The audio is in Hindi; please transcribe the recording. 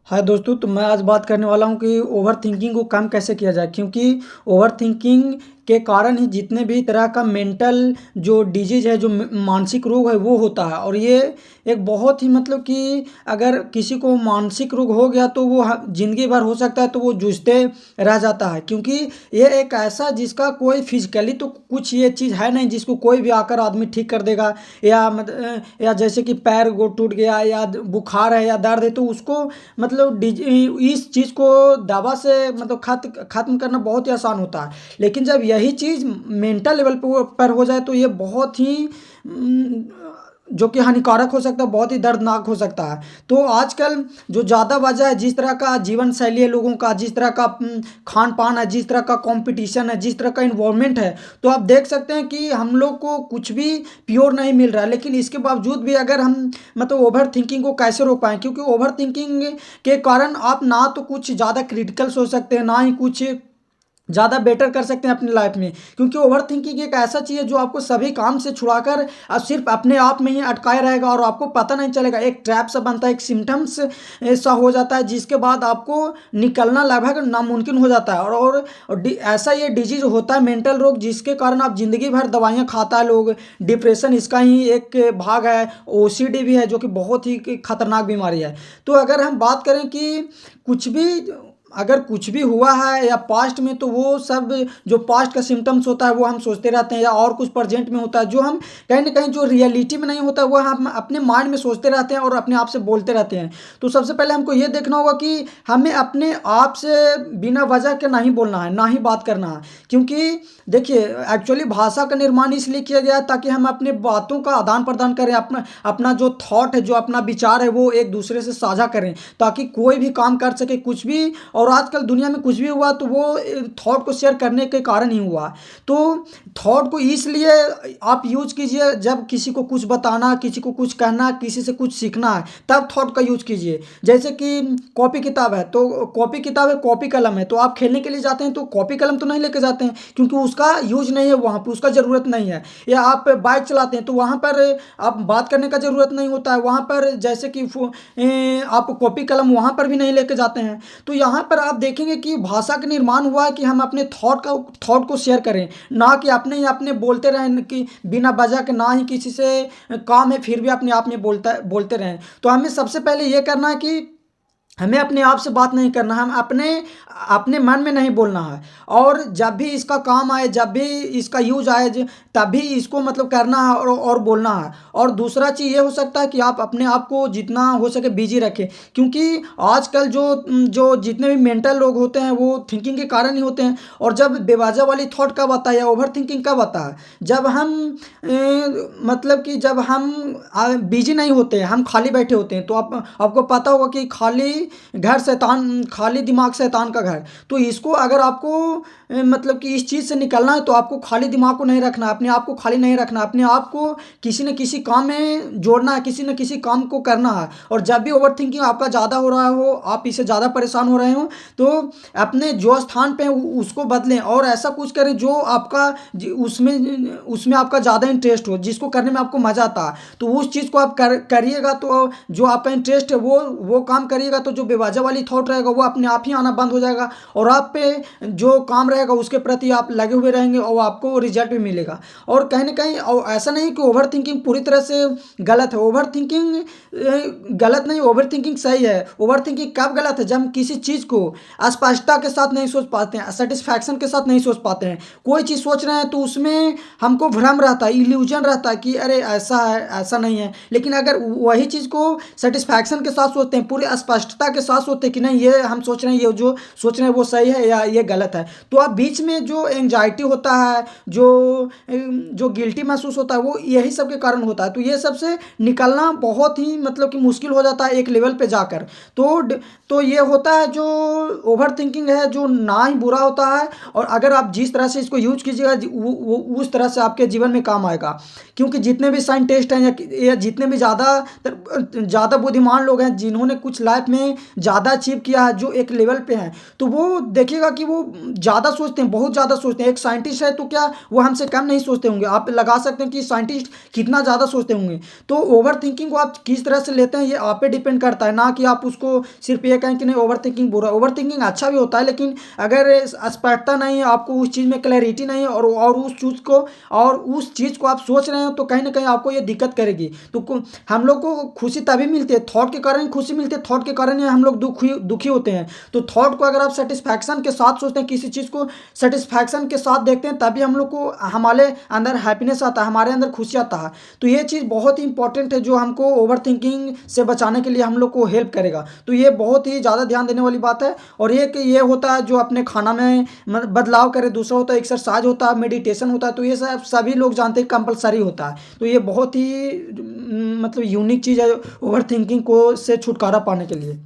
हाय दोस्तों, तो मैं आज बात करने वाला हूँ कि ओवरथिंकिंग को कम कैसे किया जाए। क्योंकि ओवरथिंकिंग के कारण ही जितने भी तरह का मेंटल जो डिजीज है, जो मानसिक रोग है, वो होता है। और ये एक बहुत ही मतलब कि अगर किसी को मानसिक रोग हो गया तो वो ज़िंदगी भर हो सकता है तो वो जूझते रह जाता है। क्योंकि ये एक ऐसा जिसका कोई फिजिकली तो कुछ ये चीज़ है नहीं जिसको कोई भी आकर आदमी ठीक कर देगा। या जैसे कि पैर वो टूट गया या बुखार है या दर्द है तो उसको मतलब इस चीज़ को दवा से मतलब खत्म करना बहुत ही आसान होता है। लेकिन जब यही चीज़ मेंटल लेवल पर हो जाए तो ये बहुत ही उम, जो कि हानिकारक हो सकता है, बहुत ही दर्दनाक हो सकता है। तो आजकल जो ज़्यादा वजह है, जिस तरह का जीवन शैली है लोगों का, जिस तरह का खान पान है, जिस तरह का कंपटीशन है, जिस तरह का इन्वायरमेंट है, तो आप देख सकते हैं कि हम लोग को कुछ भी प्योर नहीं मिल रहा है। लेकिन इसके बावजूद भी अगर हम मतलब ओवर थिंकिंग को कैसे रोक पाएँ, क्योंकि ओवर थिंकिंग के कारण आप ना तो कुछ ज़्यादा क्रिटिकल सोच सकते हैं, ना ही कुछ ज़्यादा बेटर कर सकते हैं अपनी लाइफ में। क्योंकि ओवर थिंकिंग एक ऐसा चीज़ है जो आपको सभी काम से छुड़ाकर सिर्फ अपने आप में ही अटकाए रहेगा और आपको पता नहीं चलेगा। एक ट्रैप सा बनता है, एक सिम्टम्स सा हो जाता है जिसके बाद आपको निकलना लगभग नामुमकिन हो जाता है। ऐसा ये डिजीज होता है मेंटल रोग, जिसके कारण आप ज़िंदगी भर दवाइयाँ खाता है लोग। डिप्रेशन इसका ही एक भाग है, ओसीडी भी है जो कि बहुत ही खतरनाक बीमारी है। तो अगर हम बात करें कि कुछ भी अगर कुछ भी हुआ है या पास्ट में, तो वो सब जो पास्ट का सिम्टम्स होता है वो हम सोचते रहते हैं, या और कुछ प्रेजेंट में होता है जो हम कहीं ना कहीं जो रियलिटी में नहीं होता है वो हम अपने माइंड में सोचते रहते हैं और अपने आप से बोलते रहते हैं। तो सबसे पहले हमको ये देखना होगा कि हमें अपने आप से बिना वजह के नहीं बोलना है, ना ही बात करना है। क्योंकि देखिए, एक्चुअली भाषा का निर्माण इसलिए किया गया है ताकि हम अपने बातों का आदान प्रदान करें, अपना अपना जो थॉट है, जो अपना विचार है, वो एक दूसरे से साझा करें, ताकि कोई भी काम कर सके, कुछ भी। और आजकल दुनिया में कुछ भी हुआ तो वो थॉट को शेयर करने के कारण ही हुआ। तो थॉट को इसलिए आप यूज कीजिए, जब किसी को कुछ बताना, किसी को कुछ कहना, किसी से कुछ सीखना है, तब थॉट का यूज कीजिए। जैसे कि कॉपी किताब है तो कॉपी किताब है, कॉपी कलम है, तो आप खेलने के लिए जाते हैं तो कॉपी कलम तो नहीं लेके जाते हैं, क्योंकि उसका यूज नहीं है वहाँ पर, उसका ज़रूरत नहीं है। या आप बाइक चलाते हैं तो वहाँ पर आप बात करने का ज़रूरत नहीं होता है, वहाँ पर जैसे कि आप कॉपी कलम वहाँ पर भी नहीं लेके जाते हैं। तो यहाँ पर आप देखेंगे कि भाषा का निर्माण हुआ है कि हम अपने थॉट को शेयर करें, ना कि अपने ही अपने बोलते रहें कि बिना वजह के, ना ही किसी से काम है फिर भी अपने आप में बोलते रहें। तो हमें सबसे पहले ये करना है कि हमें अपने आप से बात नहीं करना, हम अपने अपने मन में नहीं बोलना है। और जब भी इसका काम आए, जब भी इसका यूज आए, तभी इसको मतलब करना है और बोलना है। और दूसरा चीज़ ये हो सकता है कि आप अपने आप को जितना हो सके बिजी रखें। क्योंकि आजकल जो जो जितने भी मेंटल लोग होते हैं वो थिंकिंग के कारण ही होते हैं। और जब बेवजह वाली थॉट कब आता है या ओवर थिंकिंग कब आता है, जब हम मतलब कि जब हम बिजी नहीं होते हैं, हम खाली बैठे होते हैं। तो आपको पता होगा कि खाली दिमाग शैतान का घर। तो इसको अगर आपको मतलब कि इस चीज़ से निकलना है तो आपको खाली दिमाग को नहीं रखना, अपने आप को खाली नहीं रखना, अपने आप को किसी न किसी काम में जोड़ना है, किसी न किसी काम को करना है। और जब भी ओवर थिंकिंग आपका ज़्यादा हो रहा हो, आप इससे ज़्यादा परेशान हो रहे हो, तो अपने जो स्थान पे उसको बदलें और ऐसा कुछ करें जो आपका उसमें उसमें आपका ज़्यादा इंटरेस्ट हो, जिसको करने में आपको मज़ा आता है। तो उस चीज़ को आप करिएगा, तो जो आपका इंटरेस्ट है वो काम करिएगा, तो जो बेवजह वाली थॉट रहेगा वो अपने आप ही आना बंद हो जाएगा। और आप पे जो काम रहेगा उसके प्रति आप लगे हुए रहेंगे और आपको रिजल्ट भी मिलेगा। और कहीं ना कहीं और ऐसा नहीं कि ओवर थिंकिंग पूरी तरह से गलत है। ओवर थिंकिंग गलत नहीं, ओवर थिंकिंग सही है। ओवर थिंकिंग कब गलत है, जब हम किसी चीज़ को स्पष्टता के साथ नहीं सोच पाते हैं, सेटिस्फैक्शन के साथ नहीं सोच पाते हैं। कोई चीज़ सोच रहे हैं तो उसमें हमको भ्रम रहता है, इल्यूजन रहता है कि अरे ऐसा है, ऐसा नहीं है। लेकिन अगर वही चीज़ को सेटिस्फैक्शन के साथ सोचते हैं, पूरी स्पष्टता के साथ सोचते हैं कि नहीं, ये हम सोच रहे हैं, ये जो सोच रहे हैं वो सही है या ये गलत है, तो आप बीच में जो एंजाइटी होता है, जो जो गिल्टी महसूस होता है, वो यही सब के कारण होता है। तो ये सबसे निकलना बहुत ही मतलब कि मुश्किल हो जाता है एक लेवल पे जाकर। तो ये होता है जो ओवर थिंकिंग है, जो ना ही बुरा होता है। और अगर आप जिस तरह से इसको यूज कीजिएगा वो उस तरह से आपके जीवन में काम आएगा। क्योंकि जितने भी साइंटिस्ट हैं या जितने भी ज़्यादा बुद्धिमान लोग हैं, जिन्होंने कुछ लाइफ में ज़्यादा अचीव किया है, जो एक लेवल पे हैं, तो वो देखिएगा कि वो ज़्यादा सोचते हैं, बहुत ज़्यादा सोचते हैं। एक साइंटिस्ट है तो क्या वो हमसे कम नहीं सोचते होंगे? आप लगा सकते हैं कि साइंटिस्ट कितना ज़्यादा सोचते होंगे। तो ओवरथिंकिंग को आप किस तरह से लेते हैं ये आप पे डिपेंड करता है, ना कि आप उसको सिर्फ़ ये कहें कि नहीं ओवरथिंकिंग बुरा है। ओवरथिंकिंग अच्छा भी होता है, लेकिन अगर स्पष्टता नहीं है, आपको उस चीज़ में क्लैरिटी नहीं है और उस चीज़ को आप सोच रहे हो तो कहीं न कहीं आपको ये दिक्कत करेगी। तो को हम लोग को खुशी तभी मिलती है, थॉट के कारण ही खुशी मिलती है, थॉट के कारण ही हम लोग दुखी होते हैं। तो थॉट को अगर आप सैटिस्फैक्शन के साथ सोचते हैं, किसी चीज़ को सैटिस्फैक्शन के साथ देखते हैं, तभी हम लोग को हमारे अंदर हैप्पीनेस आता है, हमारे अंदर खुशी आता है। तो ये चीज़ बहुत ही इंपॉर्टेंट है जो हमको ओवरथिंकिंग से बचाने के लिए हम लोग को हेल्प करेगा। तो ये बहुत ही ज़्यादा ध्यान देने वाली बात है। और एक ये होता है जो अपने खाना में बदलाव करे, दूसरा होता है एक्सरसाइज होता है, मेडिटेशन होता है। तो ये सब सभी लोग जानते हैं कंपलसरी होता है। तो ये बहुत ही मतलब यूनिक चीज़ है ओवरथिंकिंग को से छुटकारा पाने के लिए।